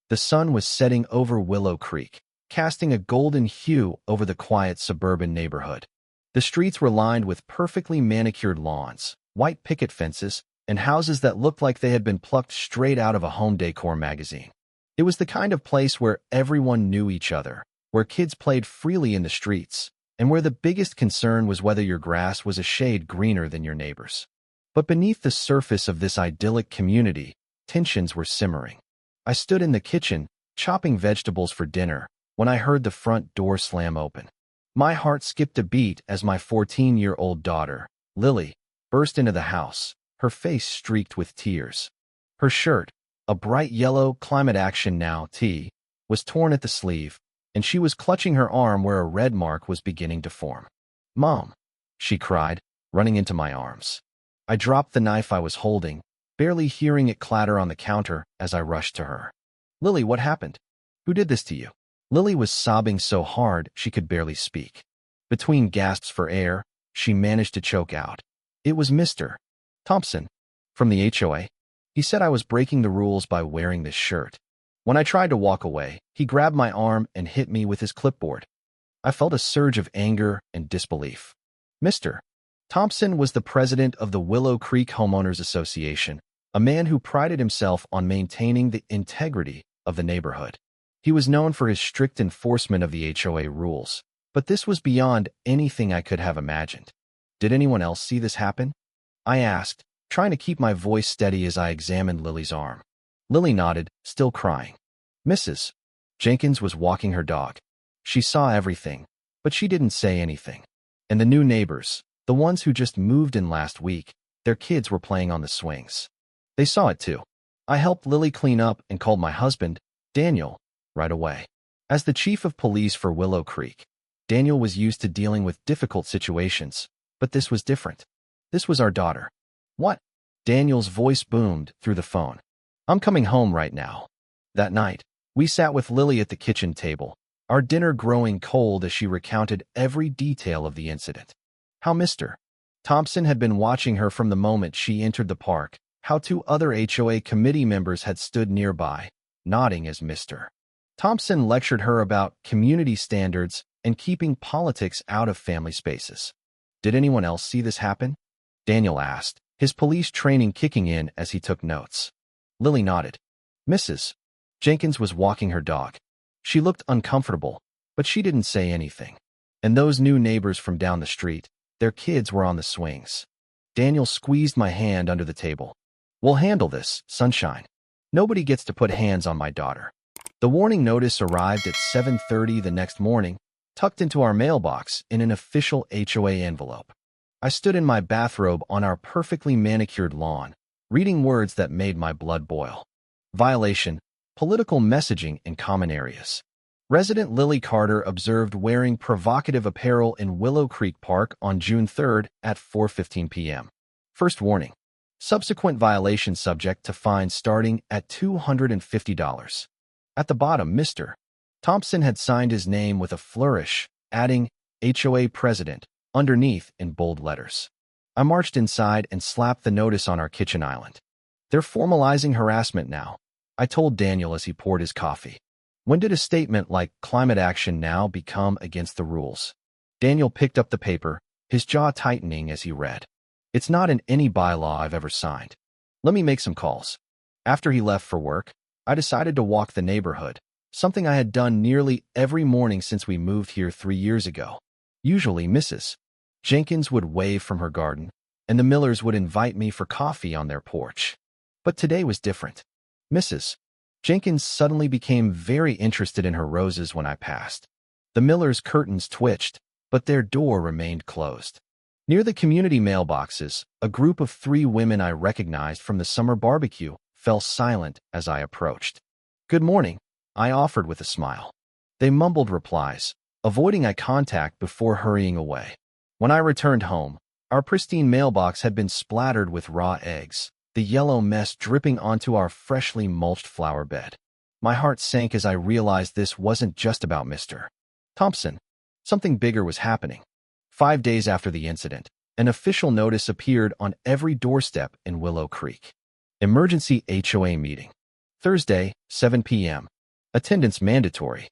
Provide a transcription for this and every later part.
The sun was setting over Willow Creek, casting a golden hue over the quiet suburban neighborhood. The streets were lined with perfectly manicured lawns, white picket fences, and houses that looked like they had been plucked straight out of a home decor magazine. It was the kind of place where everyone knew each other, where kids played freely in the streets, and where the biggest concern was whether your grass was a shade greener than your neighbor's. But beneath the surface of this idyllic community, tensions were simmering. I stood in the kitchen, chopping vegetables for dinner, when I heard the front door slam open. My heart skipped a beat as my 14-year-old daughter, Lily, burst into the house, her face streaked with tears. Her shirt, a bright yellow Climate Action Now tee, was torn at the sleeve, and she was clutching her arm where a red mark was beginning to form. "Mom," she cried, running into my arms. I dropped the knife I was holding, barely hearing it clatter on the counter as I rushed to her. "Lily, what happened? Who did this to you?" Lily was sobbing so hard she could barely speak. Between gasps for air, she managed to choke out, "It was Mr. Thompson, from the HOA. He said I was breaking the rules by wearing this shirt. When I tried to walk away, he grabbed my arm and hit me with his clipboard." I felt a surge of anger and disbelief. Mr. Thompson was the president of the Willow Creek Homeowners Association, a man who prided himself on maintaining the integrity of the neighborhood. He was known for his strict enforcement of the HOA rules, but this was beyond anything I could have imagined. "Did anyone else see this happen?" I asked, trying to keep my voice steady as I examined Lily's arm. Lily nodded, still crying. Mrs. Jenkins was walking her dog. She saw everything, but she didn't say anything. And the new neighbors, the ones who just moved in last week, their kids were playing on the swings. They saw it too. I helped Lily clean up and called my husband, Daniel, right away. As the chief of police for Willow Creek, Daniel was used to dealing with difficult situations, but this was different. This was our daughter. "What?" Daniel's voice boomed through the phone. "I'm coming home right now." That night, we sat with Lily at the kitchen table, our dinner growing cold as she recounted every detail of the incident. How Mr. Thompson had been watching her from the moment she entered the park, how 2 other HOA committee members had stood nearby, nodding as Mr. Thompson lectured her about community standards and keeping politics out of family spaces. "Did anyone else see this happen?" Daniel asked, his police training kicking in as he took notes. Lily nodded. Mrs. Jenkins was walking her dog. She looked uncomfortable, but she didn't say anything. And those new neighbors from down the street, their kids were on the swings. Daniel squeezed my hand under the table. "We'll handle this, sunshine. Nobody gets to put hands on my daughter." The warning notice arrived at 7:30 the next morning, tucked into our mailbox in an official HOA envelope. I stood in my bathrobe on our perfectly manicured lawn, reading words that made my blood boil. Violation, political messaging in common areas. Resident Lily Carter observed wearing provocative apparel in Willow Creek Park on June 3rd at 4:15 p.m. First warning. Subsequent violation subject to fine starting at $250. At the bottom, Mr. Thompson had signed his name with a flourish, adding HOA President underneath in bold letters. I marched inside and slapped the notice on our kitchen island. "They're formalizing harassment now," I told Daniel as he poured his coffee. "When did a statement like Climate Action Now become against the rules?" Daniel picked up the paper, his jaw tightening as he read. "It's not in any bylaw I've ever signed. Let me make some calls." After he left for work, I decided to walk the neighborhood, something I had done nearly every morning since we moved here 3 years ago. Usually, Mrs. Jenkins would wave from her garden, and the Millers would invite me for coffee on their porch. But today was different. Mrs. Jenkins suddenly became very interested in her roses when I passed. The Millers' curtains twitched, but their door remained closed. Near the community mailboxes, a group of 3 women I recognized from the summer barbecue fell silent as I approached. "Good morning," I offered with a smile. They mumbled replies, avoiding eye contact before hurrying away. When I returned home, our pristine mailbox had been splattered with raw eggs, the yellow mess dripping onto our freshly mulched flower bed. My heart sank as I realized this wasn't just about Mr. Thompson. Something bigger was happening. 5 days after the incident, an official notice appeared on every doorstep in Willow Creek. Emergency HOA meeting. Thursday, 7 p.m. Attendance mandatory.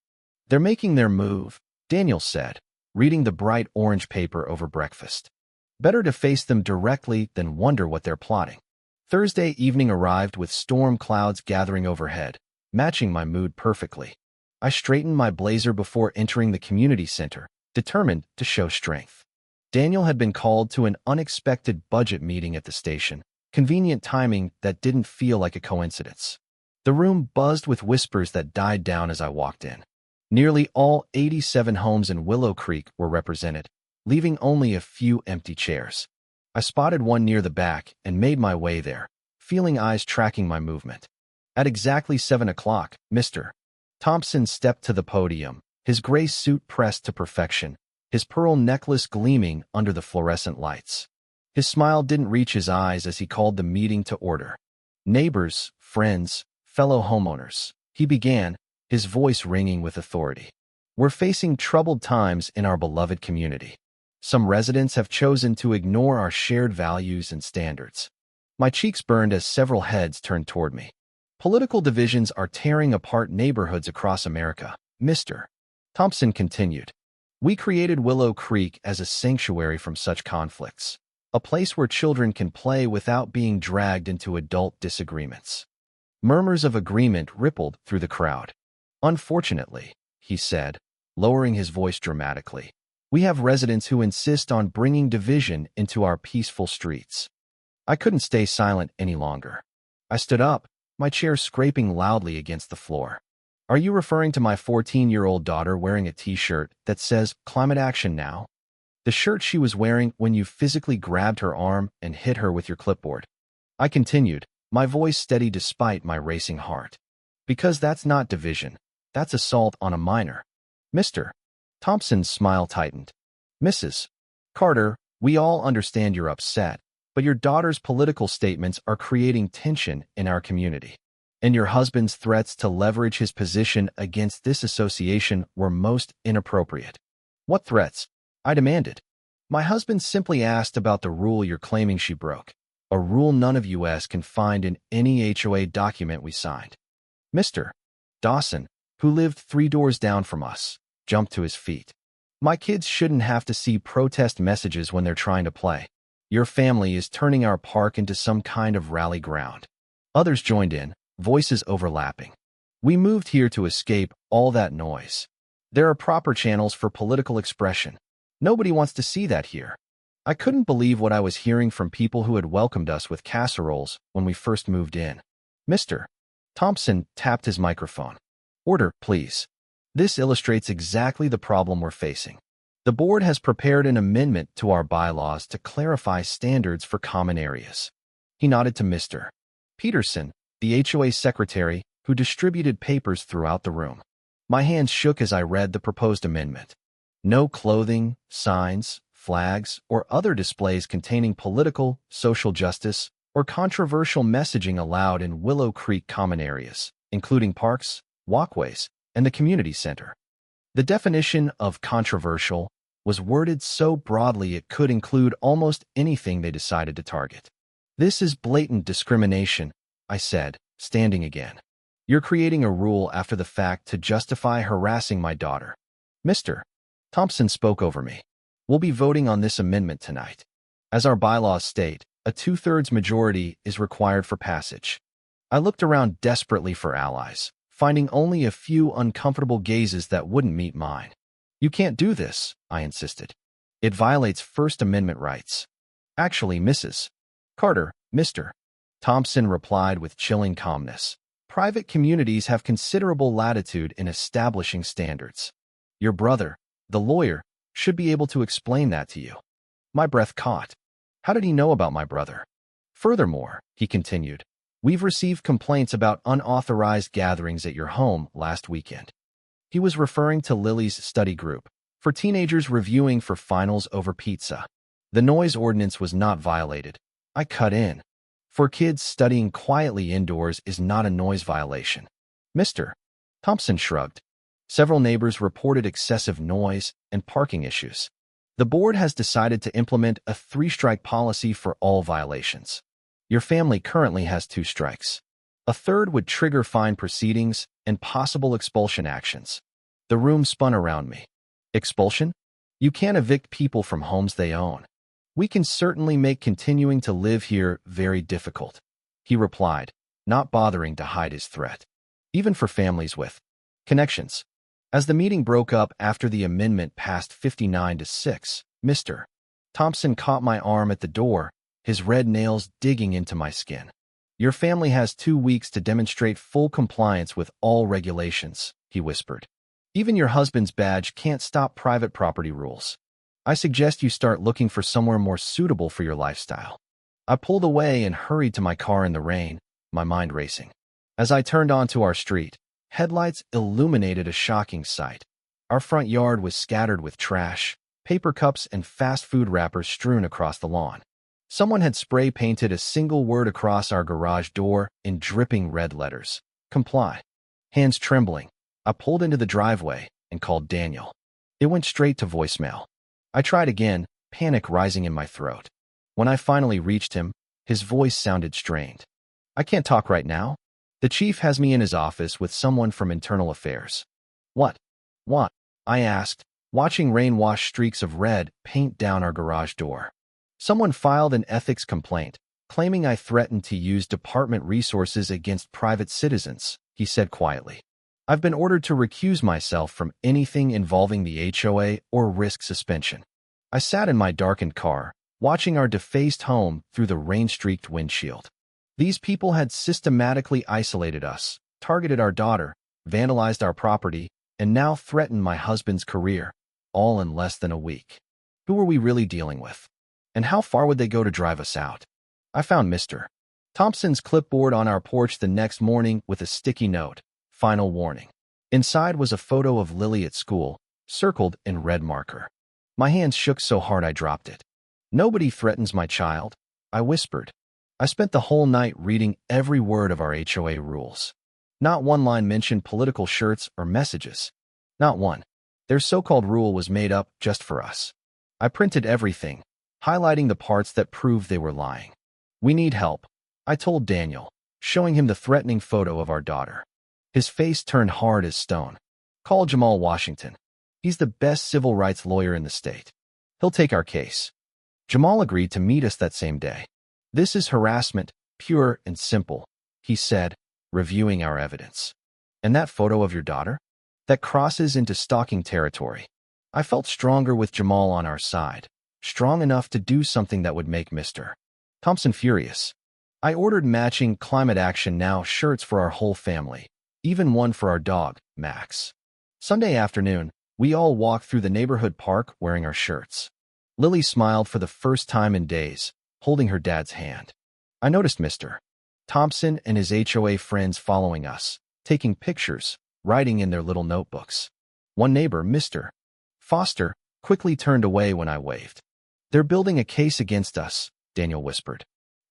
They're making their move, Daniel said, reading the bright orange paper over breakfast. Better to face them directly than wonder what they're plotting. Thursday evening arrived with storm clouds gathering overhead, matching my mood perfectly. I straightened my blazer before entering the community center, determined to show strength. Daniel had been called to an unexpected budget meeting at the station, convenient timing that didn't feel like a coincidence. The room buzzed with whispers that died down as I walked in. Nearly all 87 homes in Willow Creek were represented, leaving only a few empty chairs. I spotted one near the back and made my way there, feeling eyes tracking my movement. At exactly 7 o'clock, Mr. Thompson stepped to the podium, his gray suit pressed to perfection, his pearl necklace gleaming under the fluorescent lights. His smile didn't reach his eyes as he called the meeting to order. Neighbors, friends, fellow homeowners, he began, his voice ringing with authority. We're facing troubled times in our beloved community. Some residents have chosen to ignore our shared values and standards. My cheeks burned as several heads turned toward me. Political divisions are tearing apart neighborhoods across America, Mr. Thompson continued. We created Willow Creek as a sanctuary from such conflicts, a place where children can play without being dragged into adult disagreements. Murmurs of agreement rippled through the crowd. Unfortunately, he said, lowering his voice dramatically, we have residents who insist on bringing division into our peaceful streets. I couldn't stay silent any longer. I stood up, my chair scraping loudly against the floor. Are you referring to my 14-year-old daughter wearing a t-shirt that says Climate Action Now? The shirt she was wearing when you physically grabbed her arm and hit her with your clipboard. I continued, my voice steady despite my racing heart. Because that's not division. That's assault on a minor. Mr. Thompson's smile tightened. Mrs. Carter, we all understand you're upset, but your daughter's political statements are creating tension in our community. And your husband's threats to leverage his position against this association were most inappropriate. What threats? I demanded. My husband simply asked about the rule you're claiming she broke, a rule none of us can find in any HOA document we signed. Mr. Dawson, who lived 3 doors down from us, jumped to his feet. My kids shouldn't have to see protest messages when they're trying to play. Your family is turning our park into some kind of rally ground. Others joined in, voices overlapping. We moved here to escape all that noise. There are proper channels for political expression. Nobody wants to see that here. I couldn't believe what I was hearing from people who had welcomed us with casseroles when we first moved in. Mr. Thompson tapped his microphone. Order, please. This illustrates exactly the problem we're facing. The board has prepared an amendment to our bylaws to clarify standards for common areas. He nodded to Mr. Peterson, the HOA secretary, who distributed papers throughout the room. My hands shook as I read the proposed amendment. No clothing, signs, flags, or other displays containing political, social justice, or controversial messaging allowed in Willow Creek common areas, including parks, walkways, and the community center. The definition of controversial was worded so broadly it could include almost anything they decided to target. This is blatant discrimination, I said, standing again. You're creating a rule after the fact to justify harassing my daughter. Mr. Thompson spoke over me. We'll be voting on this amendment tonight. As our bylaws state, a 2/3 majority is required for passage. I looked around desperately for allies, finding only a few uncomfortable gazes that wouldn't meet mine. You can't do this, I insisted. It violates First Amendment rights. Actually, Mrs. Carter, Mr. Thompson replied with chilling calmness. Private communities have considerable latitude in establishing standards. Your brother, the lawyer, should be able to explain that to you. My breath caught. How did he know about my brother? Furthermore, he continued, we've received complaints about unauthorized gatherings at your home last weekend. He was referring to Lily's study group, for teenagers reviewing for finals over pizza. The noise ordinance was not violated. I cut in. For kids studying quietly indoors is not a noise violation. Mr. Thompson shrugged. Several neighbors reported excessive noise and parking issues. The board has decided to implement a 3-strike policy for all violations. Your family currently has 2 strikes. A third would trigger fine proceedings and possible expulsion actions. The room spun around me. Expulsion? You can't evict people from homes they own. We can certainly make continuing to live here very difficult, he replied, not bothering to hide his threat. Even for families with connections. As the meeting broke up after the amendment passed 59-6, Mr. Thompson caught my arm at the door, his red nails digging into my skin. Your family has 2 weeks to demonstrate full compliance with all regulations, he whispered. Even your husband's badge can't stop private property rules. I suggest you start looking for somewhere more suitable for your lifestyle. I pulled away and hurried to my car in the rain, my mind racing. As I turned onto our street, headlights illuminated a shocking sight. Our front yard was scattered with trash, paper cups, and fast food wrappers strewn across the lawn. Someone had spray painted a single word across our garage door in dripping red letters: comply. Hands trembling, I pulled into the driveway and called Daniel. It went straight to voicemail. I tried again, panic rising in my throat. When I finally reached him, his voice sounded strained. I can't talk right now. The chief has me in his office with someone from internal affairs. What? What? I asked, watching rain wash streaks of red paint down our garage door. Someone filed an ethics complaint, claiming I threatened to use department resources against private citizens, he said quietly. I've been ordered to recuse myself from anything involving the HOA or risk suspension. I sat in my darkened car, watching our defaced home through the rain-streaked windshield. These people had systematically isolated us, targeted our daughter, vandalized our property, and now threatened my husband's career, all in less than a week. Who were we really dealing with? And how far would they go to drive us out? I found Mr. Thompson's clipboard on our porch the next morning with a sticky note, final warning. Inside was a photo of Lily at school, circled in red marker. My hands shook so hard I dropped it. Nobody threatens my child, I whispered. I spent the whole night reading every word of our HOA rules. Not one line mentioned political shirts or messages. Not one. Their so-called rule was made up just for us. I printed everything, highlighting the parts that proved they were lying. We need help, I told Daniel, showing him the threatening photo of our daughter. His face turned hard as stone. Call Jamal Washington. He's the best civil rights lawyer in the state. He'll take our case. Jamal agreed to meet us that same day. This is harassment, pure and simple, he said, reviewing our evidence. And that photo of your daughter? That crosses into stalking territory. I felt stronger with Jamal on our side, strong enough to do something that would make Mr. Thompson furious. I ordered matching Climate Action Now shirts for our whole family, even one for our dog, Max. Sunday afternoon, we all walked through the neighborhood park wearing our shirts. Lily smiled for the first time in days, holding her dad's hand. I noticed Mr. Thompson and his HOA friends following us, taking pictures, writing in their little notebooks. One neighbor, Mr. Foster, quickly turned away when I waved. They're building a case against us, Daniel whispered.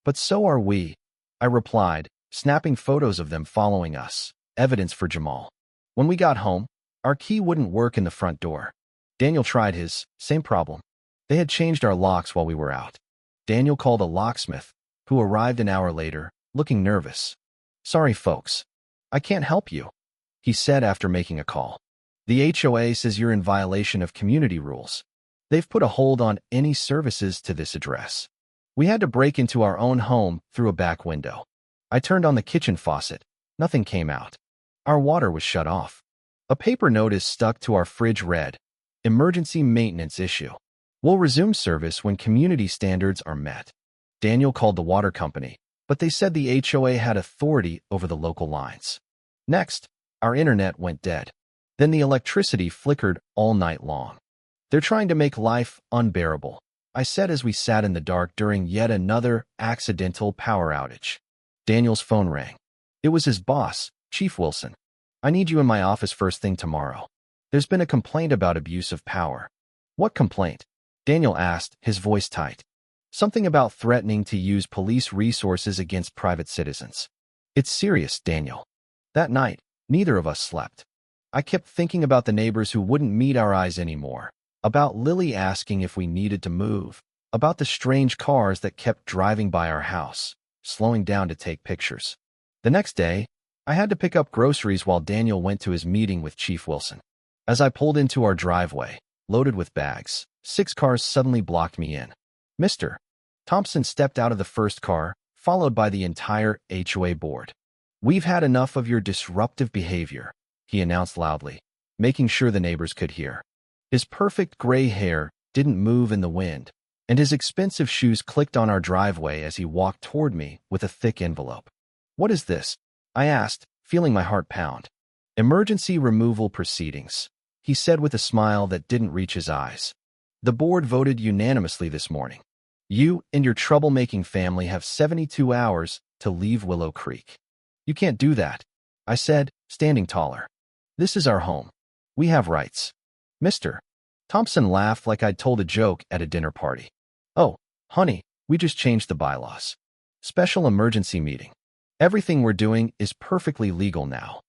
But so are we, I replied, snapping photos of them following us, evidence for Jamal. When we got home, our key wouldn't work in the front door. Daniel tried his, same problem. They had changed our locks while we were out. Daniel called a locksmith, who arrived an hour later, looking nervous. Sorry, folks. I can't help you, he said after making a call. The HOA says you're in violation of community rules. They've put a hold on any services to this address. We had to break into our own home through a back window. I turned on the kitchen faucet. Nothing came out. Our water was shut off. A paper notice stuck to our fridge read, "Emergency maintenance issue. We'll resume service when community standards are met." Daniel called the water company, but they said the HOA had authority over the local lines. Next, our internet went dead. Then the electricity flickered all night long. They're trying to make life unbearable, I said as we sat in the dark during yet another accidental power outage. Daniel's phone rang. It was his boss, Chief Wilson. I need you in my office first thing tomorrow. There's been a complaint about abuse of power. What complaint? Daniel asked, his voice tight. Something about threatening to use police resources against private citizens. It's serious, Daniel. That night, neither of us slept. I kept thinking about the neighbors who wouldn't meet our eyes anymore, about Lily asking if we needed to move, about the strange cars that kept driving by our house, slowing down to take pictures. The next day, I had to pick up groceries while Daniel went to his meeting with Chief Wilson. As I pulled into our driveway, loaded with bags, 6 cars suddenly blocked me in. Mr. Thompson stepped out of the first car, followed by the entire HOA board. "We've had enough of your disruptive behavior," he announced loudly, making sure the neighbors could hear. His perfect gray hair didn't move in the wind, and his expensive shoes clicked on our driveway as he walked toward me with a thick envelope. "What is this?" I asked, feeling my heart pound. "Emergency removal proceedings," he said with a smile that didn't reach his eyes. "The board voted unanimously this morning. You and your troublemaking family have 72 hours to leave Willow Creek." "You can't do that," I said, standing taller. "This is our home. We have rights." Mr. Thompson laughed like I'd told a joke at a dinner party. "Oh, honey, we just changed the bylaws. Special emergency meeting. Everything we're doing is perfectly legal now."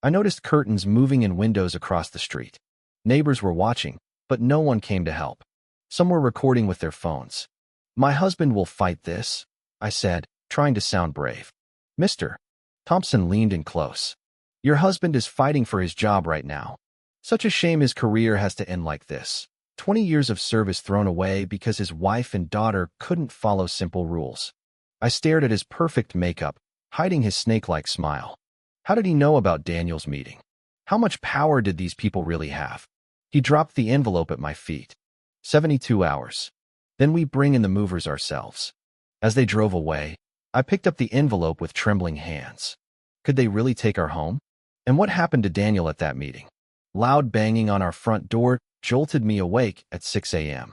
I noticed curtains moving in windows across the street. Neighbors were watching, but no one came to help. Some were recording with their phones. "My husband will fight this," I said, trying to sound brave. Mr. Thompson leaned in close. "Your husband is fighting for his job right now. Such a shame his career has to end like this. 20 years of service thrown away because his wife and daughter couldn't follow simple rules." I stared at his perfect makeup, hiding his snake-like smile. How did he know about Daniel's meeting? How much power did these people really have? He dropped the envelope at my feet. 72 hours. Then we bring in the movers ourselves. As they drove away, I picked up the envelope with trembling hands. Could they really take our home? And what happened to Daniel at that meeting? Loud banging on our front door jolted me awake at 6 a.m.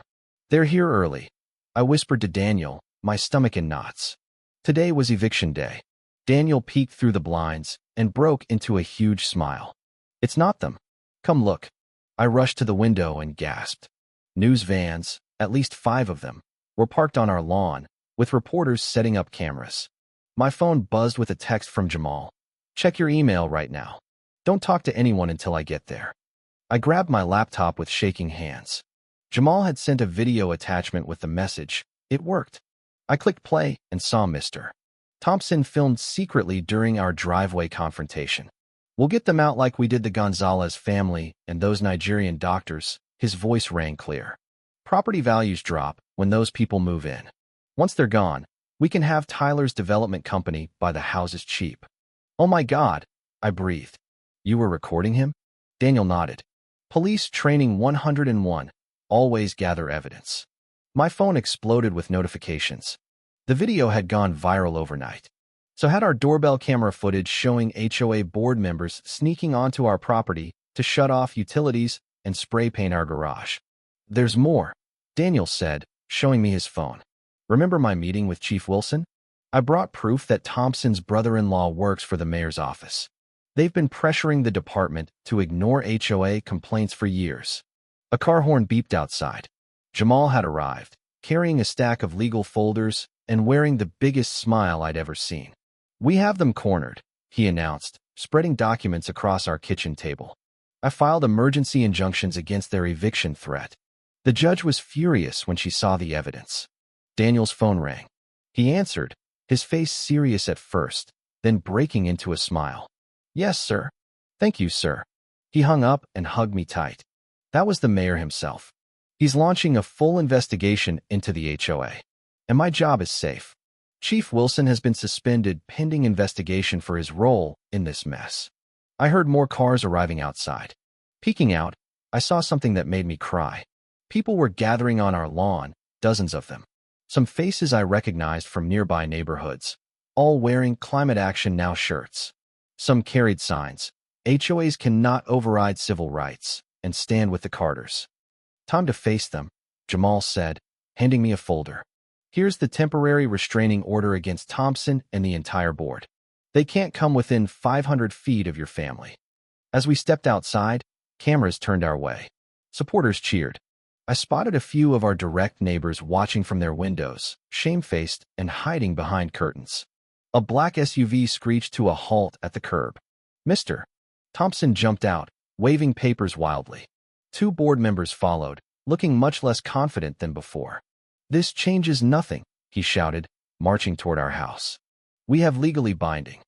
"They're here early," I whispered to Daniel, my stomach in knots. Today was eviction day. Daniel peeked through the blinds and broke into a huge smile. "It's not them. Come look." I rushed to the window and gasped. News vans, at least 5 of them, were parked on our lawn, with reporters setting up cameras. My phone buzzed with a text from Jamal. "Check your email right now. Don't talk to anyone until I get there." I grabbed my laptop with shaking hands. Jamal had sent a video attachment with the message. It worked. I clicked play and saw Mr. Thompson filmed secretly during our driveway confrontation. "We'll get them out like we did the Gonzalez family and those Nigerian doctors," his voice rang clear. "Property values drop when those people move in. Once they're gone, we can have Tyler's development company buy the houses cheap." "Oh my God," I breathed. "You were recording him?" Daniel nodded. "Police training 101. Always gather evidence." My phone exploded with notifications. The video had gone viral overnight. So had our doorbell camera footage showing HOA board members sneaking onto our property to shut off utilities and spray paint our garage. "There's more," Daniel said, showing me his phone. "Remember my meeting with Chief Wilson? I brought proof that Thompson's brother-in-law works for the mayor's office. They've been pressuring the department to ignore HOA complaints for years." A car horn beeped outside. Jamal had arrived, carrying a stack of legal folders and wearing the biggest smile I'd ever seen. "We have them cornered," he announced, spreading documents across our kitchen table. I filed emergency injunctions against their eviction threat. The judge was furious when she saw the evidence. Daniel's phone rang. He answered, his face serious at first, then breaking into a smile. "Yes, sir." "Thank you, sir." He hung up and hugged me tight. That was the mayor himself. He's launching a full investigation into the HOA. And my job is safe. Chief Wilson has been suspended pending investigation for his role in this mess. I heard more cars arriving outside. Peeking out, I saw something that made me cry. People were gathering on our lawn, dozens of them. Some faces I recognized from nearby neighborhoods, all wearing Climate Action Now shirts. Some carried signs, "HOAs cannot override civil rights," and "Stand with the Carters." "Time to face them," Jamal said, handing me a folder. "Here's the temporary restraining order against Thompson and the entire board. They can't come within 500 feet of your family." As we stepped outside, cameras turned our way. Supporters cheered. I spotted a few of our direct neighbors watching from their windows, shamefaced and hiding behind curtains. A black SUV screeched to a halt at the curb. Mr. Thompson jumped out, waving papers wildly. 2 board members followed, looking much less confident than before. "This changes nothing," he shouted, marching toward our house. "We have legally binding."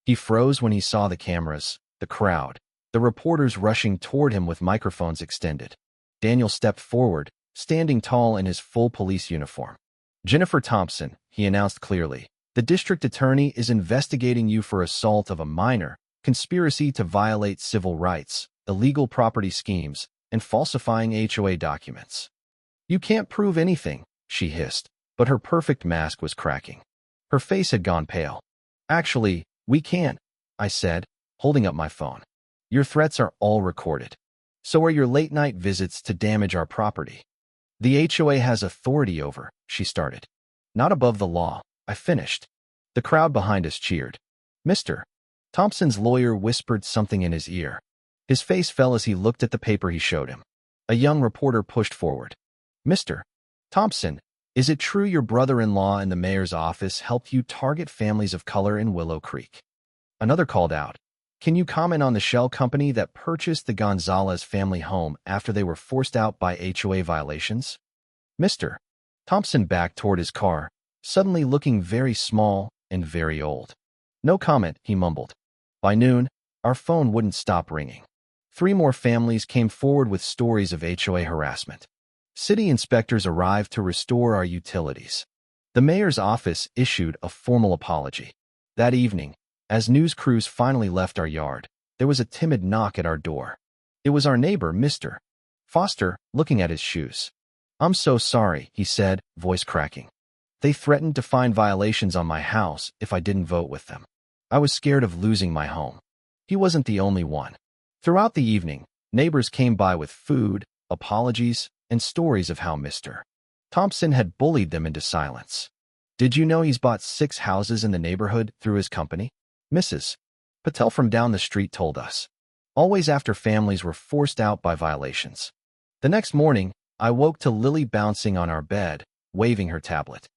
He froze when he saw the cameras, the crowd, the reporters rushing toward him with microphones extended. Daniel stepped forward, standing tall in his full police uniform. "Jennifer Thompson," he announced clearly, "the district attorney is investigating you for assault of a minor, conspiracy to violate civil rights, illegal property schemes, and falsifying HOA documents." "You can't prove anything," she hissed, but her perfect mask was cracking. Her face had gone pale. "Actually, we can," I said, holding up my phone. "Your threats are all recorded. So are your late-night visits to damage our property." "The HOA has authority over," she started. "Not above the law," I finished. The crowd behind us cheered. "Mr. Thompson's lawyer whispered something in his ear. His face fell as he looked at the paper he showed him. A young reporter pushed forward. "Mr. Thompson, is it true your brother-in-law in the mayor's office helped you target families of color in Willow Creek?" Another called out, "Can you comment on the shell company that purchased the Gonzalez family home after they were forced out by HOA violations?" Mr. Thompson backed toward his car, suddenly looking very small and very old. "No comment," he mumbled. By noon, our phone wouldn't stop ringing. 3 more families came forward with stories of HOA harassment. City inspectors arrived to restore our utilities. The mayor's office issued a formal apology. That evening, as news crews finally left our yard, there was a timid knock at our door. It was our neighbor, Mr. Foster, looking at his shoes. "I'm so sorry," he said, voice cracking. "They threatened to find violations on my house if I didn't vote with them. I was scared of losing my home." He wasn't the only one. Throughout the evening, neighbors came by with food, apologies, and stories of how Mr. Thompson had bullied them into silence. "Did you know he's bought 6 houses in the neighborhood through his company?" Mrs. Patel from down the street told us. Always after families were forced out by violations. The next morning, I woke to Lily bouncing on our bed, waving her tablet.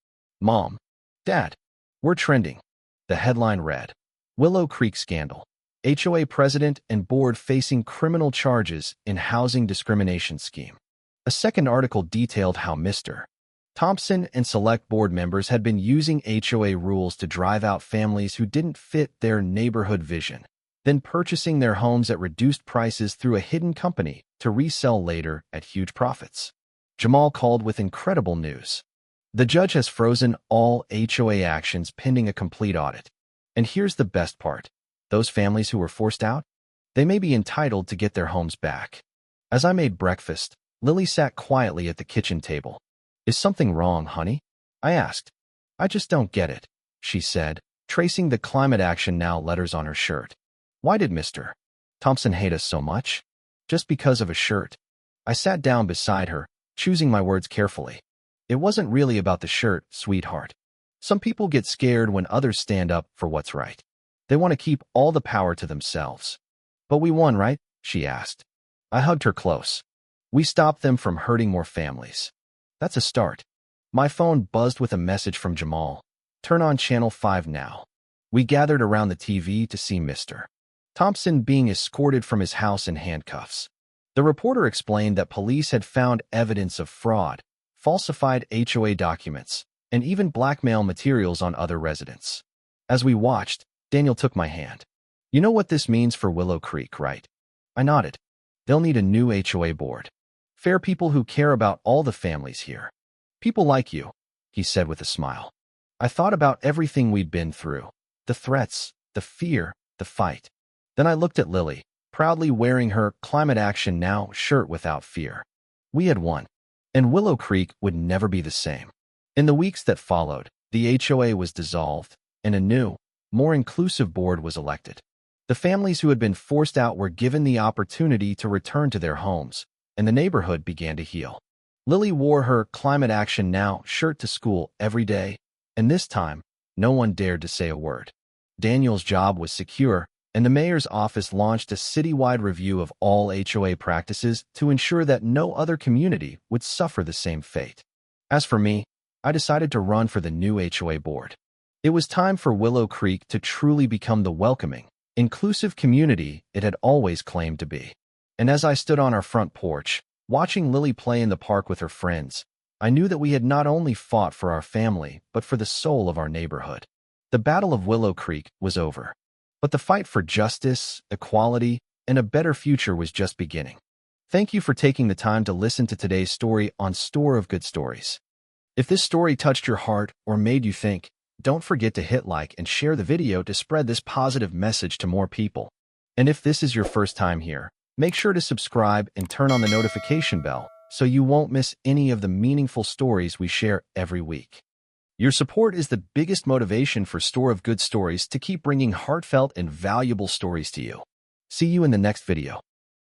"Mom, Dad, we're trending." The headline read, "Willow Creek Scandal. HOA President and Board Facing Criminal Charges in Housing Discrimination Scheme." A second article detailed how Mr. Thompson and select board members had been using HOA rules to drive out families who didn't fit their neighborhood vision, then purchasing their homes at reduced prices through a hidden company to resell later at huge profits. Jamal called with incredible news. The judge has frozen all HOA actions pending a complete audit. And here's the best part. Those families who were forced out, they may be entitled to get their homes back. As I made breakfast, Lily sat quietly at the kitchen table. "Is something wrong, honey?" I asked. "I just don't get it," she said, tracing the Climate Action Now letters on her shirt. "Why did Mr. Thompson hate us so much? Just because of a shirt?" I sat down beside her, choosing my words carefully. "It wasn't really about the shirt, sweetheart. Some people get scared when others stand up for what's right. They want to keep all the power to themselves." "But we won, right?" she asked. I hugged her close. "We stopped them from hurting more families." "That's a start." My phone buzzed with a message from Jamal. "Turn on Channel 5 now." We gathered around the TV to see Mr. Thompson being escorted from his house in handcuffs. The reporter explained that police had found evidence of fraud, falsified HOA documents, and even blackmail materials on other residents. As we watched, Daniel took my hand. "You know what this means for Willow Creek, right?" I nodded. "They'll need a new HOA board. Fair people who care about all the families here. People like you," he said with a smile. I thought about everything we'd been through. The threats, the fear, the fight. Then I looked at Lily, proudly wearing her Climate Action Now shirt without fear. We had won, and Willow Creek would never be the same. In the weeks that followed, the HOA was dissolved, and a new, more inclusive board was elected. The families who had been forced out were given the opportunity to return to their homes, and the neighborhood began to heal. Lily wore her Climate Action Now shirt to school every day, and this time, no one dared to say a word. Daniel's job was secure, and the mayor's office launched a citywide review of all HOA practices to ensure that no other community would suffer the same fate. As for me, I decided to run for the new HOA board. It was time for Willow Creek to truly become the welcoming, inclusive community it had always claimed to be. And as I stood on our front porch, watching Lily play in the park with her friends, I knew that we had not only fought for our family, but for the soul of our neighborhood. The Battle of Willow Creek was over. But the fight for justice, equality, and a better future was just beginning. Thank you for taking the time to listen to today's story on Store of Good Stories. If this story touched your heart or made you think, don't forget to hit like and share the video to spread this positive message to more people. And if this is your first time here, make sure to subscribe and turn on the notification bell so you won't miss any of the meaningful stories we share every week. Your support is the biggest motivation for Store of Good Stories to keep bringing heartfelt and valuable stories to you. See you in the next video.